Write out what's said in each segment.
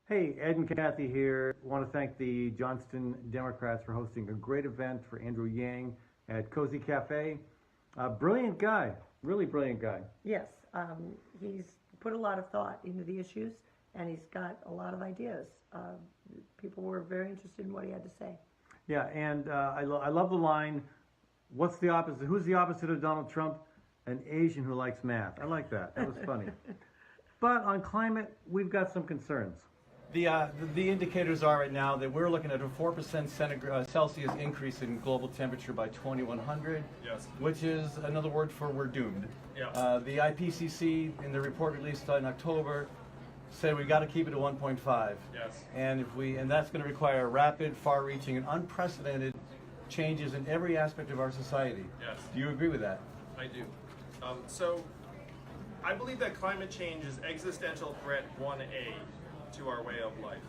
Hey, Ed and Kathy here. I want to thank the Johnston Democrats for hosting a great event for Andrew Yang at Cozy Cafe. Brilliant guy, really brilliant guy. Yes, he's put a lot of thought into the issues, and he's got a lot of ideas. People were very interested in what he had to say. Yeah, and I love the line, what's the opposite? Who's the opposite of Donald Trump? An Asian who likes math. I like that. That was funny. But on climate, we've got some concerns. The indicators are right now that we're looking at a 4% Celsius increase in global temperature by 2100, Yes. which is another word for we're doomed. Yeah. The IPCC, in the report released in October, said we got to keep it at 1.5. Yes. And that's going to require rapid, far-reaching, and unprecedented changes in every aspect of our society. Yes. Do you agree with that? I do. So I believe that climate change is existential threat 1A to our way of life.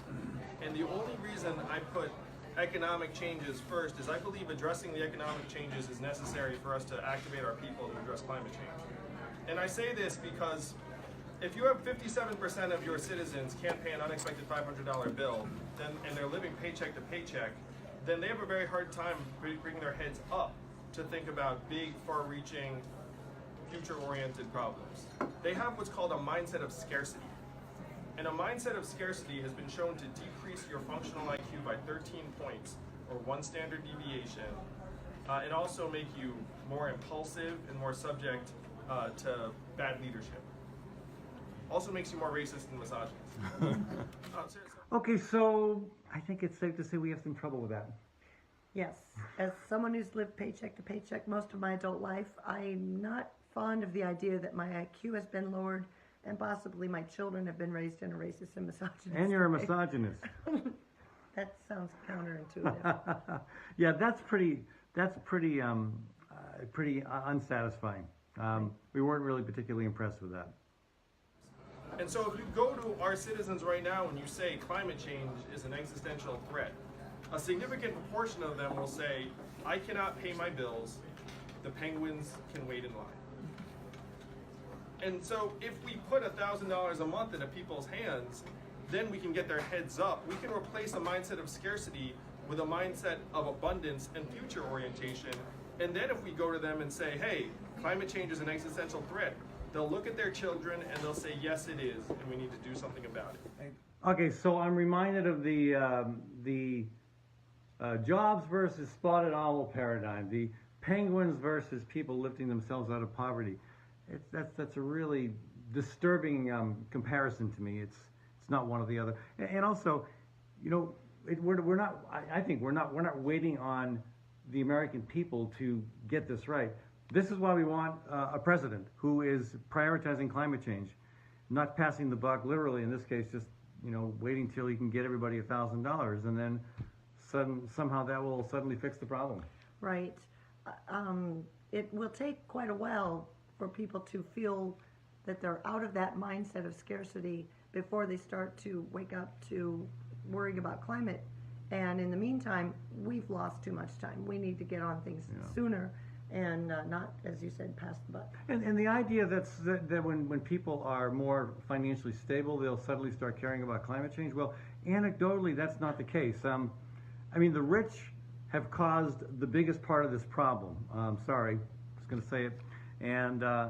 And the only reason I put economic changes first is I believe addressing the economic changes is necessary for us to activate our people to address climate change. And I say this because if you have 57% of your citizens can't pay an unexpected $500 bill, and they're living paycheck to paycheck, then they have a very hard time bringing their heads up to think about big, far-reaching, future-oriented problems. They have what's called a mindset of scarcity. And a mindset of scarcity has been shown to decrease your functional IQ by 13 points, or 1 standard deviation, and also make you more impulsive and more subject to bad leadership. Also makes you more racist and misogynist. Okay, so I think it's safe to say we have some trouble with that. Yes, as someone who's lived paycheck to paycheck most of my adult life, I'm not fond of the idea that my IQ has been lowered and possibly my children have been raised in a racist and misogynist. And you're a misogynist. That sounds counterintuitive. Yeah, that's pretty unsatisfying. We weren't really particularly impressed with that. And so if you go to our citizens right now and you say climate change is an existential threat, a significant proportion of them will say, I cannot pay my bills, the penguins can wait in line. And so if we put $1,000 a month into people's hands, then we can get their heads up. We can replace a mindset of scarcity with a mindset of abundance and future orientation. And then if we go to them and say, hey, climate change is an existential threat, they'll look at their children and they'll say, yes, it is, and we need to do something about it. Okay, so I'm reminded of the jobs versus spotted owl paradigm, the penguins versus people lifting themselves out of poverty. That's a really disturbing comparison to me. It's not one or the other. And also, you know, we're not. I think we're not waiting on the American people to get this right. This is why we want a president who is prioritizing climate change, not passing the buck literally in this case, just waiting till he can get everybody $1,000, and then somehow that will suddenly fix the problem. Right. It will take quite a while for people to feel that they're out of that mindset of scarcity before they start to wake up to worrying about climate. And in the meantime, we've lost too much time. We need to get on things sooner and not, as you said, pass the buck. And the idea that when people are more financially stable, they'll suddenly start caring about climate change. Well, anecdotally, that's not the case. I mean, the rich have caused the biggest part of this problem. Sorry, I was going to say it. And I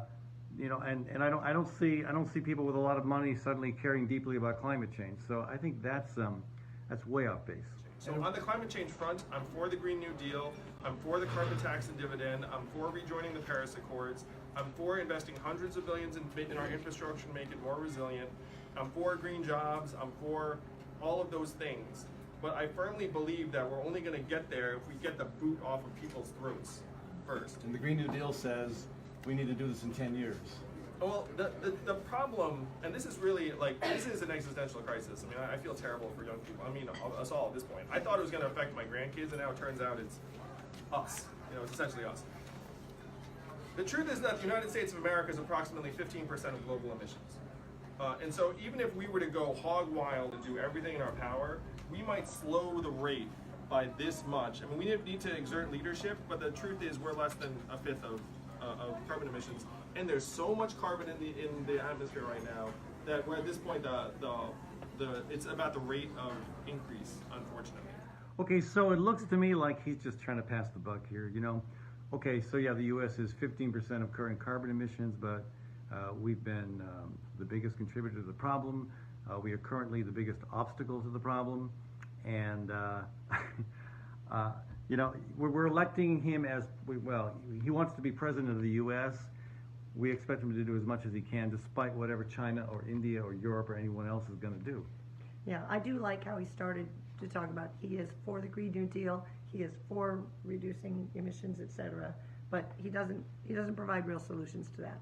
don't see people with a lot of money suddenly caring deeply about climate change. So I think that's way off base. So on the climate change front, I'm for the Green New Deal, I'm for the carbon tax and dividend, I'm for rejoining the Paris Accords, I'm for investing hundreds of billions in our infrastructure to make it more resilient, I'm for green jobs, I'm for all of those things. But I firmly believe that we're only going to get there if we get the boot off of people's throats first. And the Green New Deal says we need to do this in 10 years. Well, the problem, and this is really, this is an existential crisis. I mean, I feel terrible for young people. I mean, us all at this point. I thought it was going to affect my grandkids, and now it turns out it's us. It's essentially us. The truth is that the United States of America is approximately 15% of global emissions. And so even if we were to go hog wild and do everything in our power, we might slow the rate by this much. I mean, we need to exert leadership, but the truth is we're less than a fifth of carbon emissions, and there's so much carbon in the atmosphere right now that we're at this point the it's about the rate of increase, unfortunately. Okay, so it looks to me like he's just trying to pass the buck here, you know. Okay, so yeah, the U.S. is 15% of current carbon emissions, but we've been the biggest contributor to the problem. We are currently the biggest obstacle to the problem, and you know, we're electing him as well. He wants to be president of the U.S. We expect him to do as much as he can, despite whatever China or India or Europe or anyone else is going to do. Yeah, I do like how he started to talk about he is for the Green New Deal, he is for reducing emissions, etc. But he doesn't provide real solutions to that.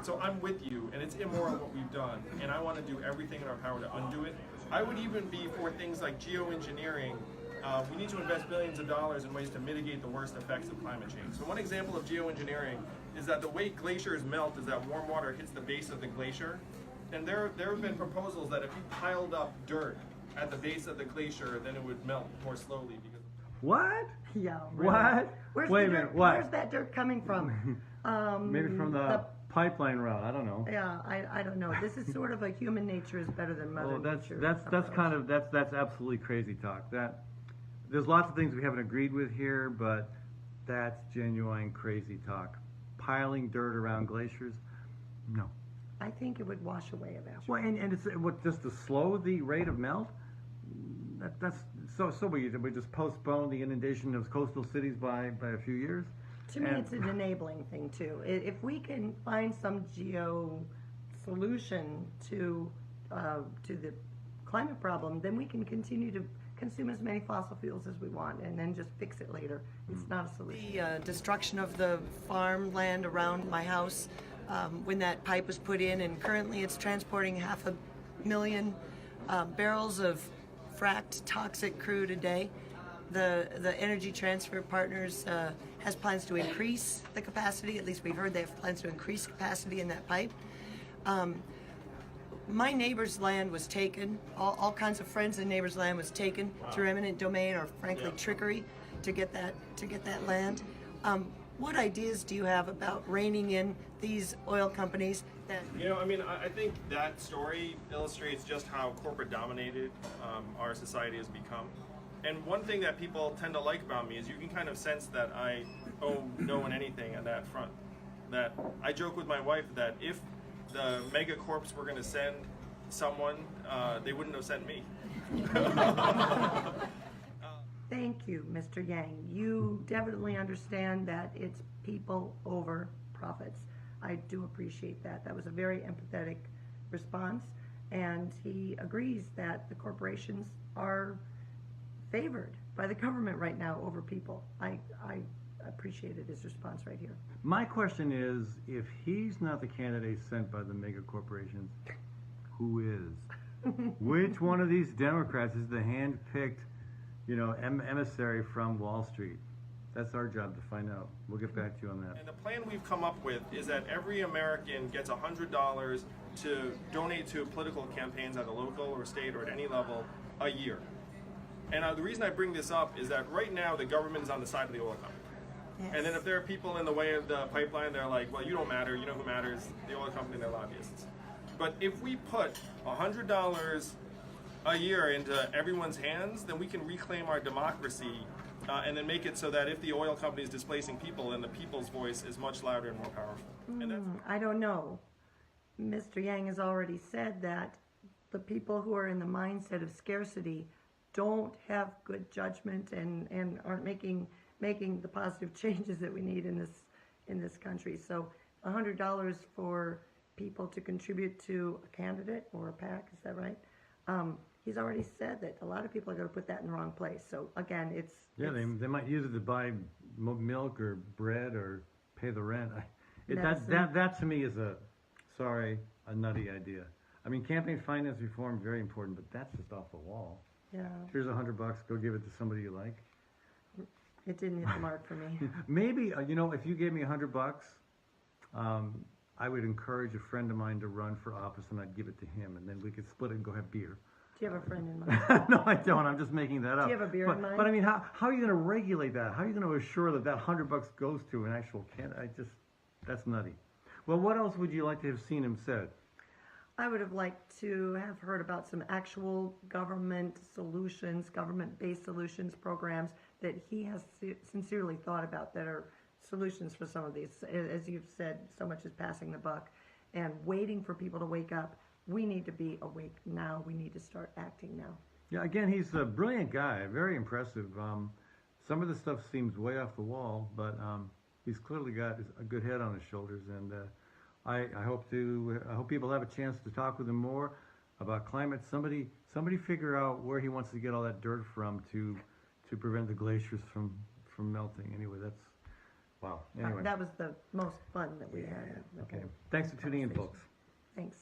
So I'm with you, and it's immoral what we've done, and I want to do everything in our power to undo it. I would even be for things like geoengineering. We need to invest billions of dollars in ways to mitigate the worst effects of climate change. So one example of geoengineering is that the way glaciers melt is that warm water hits the base of the glacier, and there have been proposals that if you piled up dirt at the base of the glacier, then it would melt more slowly. Because What? Yeah. Really. What? Wait a minute. What? Where's that dirt coming from? Maybe from the pipeline route. I don't know. Yeah, I don't know. This is sort of a human nature is better than Mother Nature. That's absolutely crazy talk. There's lots of things we haven't agreed with here, but that's genuine crazy talk. Piling dirt around glaciers, no. I think it would wash away eventually. Well, and it's what, just to slow the rate of melt. That's so we just postpone the inundation of coastal cities by a few years. To me, it's an enabling thing too. If we can find some solution to the climate problem, then we can continue to consume as many fossil fuels as we want and then just fix it later. It's not a solution. The destruction of the farmland around my house when that pipe was put in, and currently it's transporting 500,000 barrels of fracked toxic crude a day. The Energy Transfer Partners has plans to increase the capacity. At least we've heard they have plans to increase capacity in that pipe. My neighbor's land was taken. All kinds of friends and neighbors' land was taken through eminent domain or frankly trickery to get that land. What ideas do you have about reining in these oil companies? I think that story illustrates just how corporate dominated our society has become. And one thing that people tend to like about me is you can kind of sense that I owe no one anything on that front. That I joke with my wife that if the mega corps were going to send someone, they wouldn't have sent me. Thank you, Mr. Yang. You definitely understand that it's people over profits. I do appreciate that. That was a very empathetic response, and he agrees that the corporations are favored by the government right now over people. I appreciated his response right here. My question is, if he's not the candidate sent by the mega corporations, who is? Which one of these Democrats is the hand-picked, emissary from Wall Street? That's our job to find out. We'll get back to you on that. And the plan we've come up with is that every American gets $100 to donate to political campaigns at a local or state or at any level a year. And the reason I bring this up is that right now the government is on the side of the oil company. Yes. And then if there are people in the way of the pipeline, they're like, well, you don't matter. You know who matters? The oil company and their lobbyists. But if we put $100 a year into everyone's hands, then we can reclaim our democracy and then make it so that if the oil company is displacing people, then the people's voice is much louder and more powerful. And that's I don't know. Mr. Yang has already said that the people who are in the mindset of scarcity don't have good judgment and aren't making the positive changes that we need in this country. So $100 for people to contribute to a candidate or a PAC, is that right? He's already said that a lot of people are going to put that in the wrong place. So again, they might use it to buy milk or bread or pay the rent. That to me is a nutty idea. I mean, campaign finance reform is very important, but that's just off the wall. Yeah. Here's $100, go give it to somebody you like. It didn't hit the mark for me. Maybe, if you gave me $100, I would encourage a friend of mine to run for office and I'd give it to him and then we could split it and go have beer. Do you have a friend in mind? No, I don't. I'm just making that up. Do you have a beer in mind? But I mean, how are you going to regulate that? How are you going to assure that $100 goes to an actual candidate? That's nutty. Well, what else would you like to have seen him said? I would have liked to have heard about some actual government solutions, government-based solutions programs that he has sincerely thought about that are solutions for some of these. As you've said, so much is passing the buck and waiting for people to wake up. We need to be awake now. We need to start acting now. Yeah, again, he's a brilliant guy, very impressive. Some of the stuff seems way off the wall, but he's clearly got a good head on his shoulders, and I hope people have a chance to talk with him more about climate. Somebody figure out where he wants to get all that dirt from to prevent the glaciers from melting. Anyway, that's wow. Anyway, That was the most fun that we had. okay. Thanks for tuning in, folks. Thanks.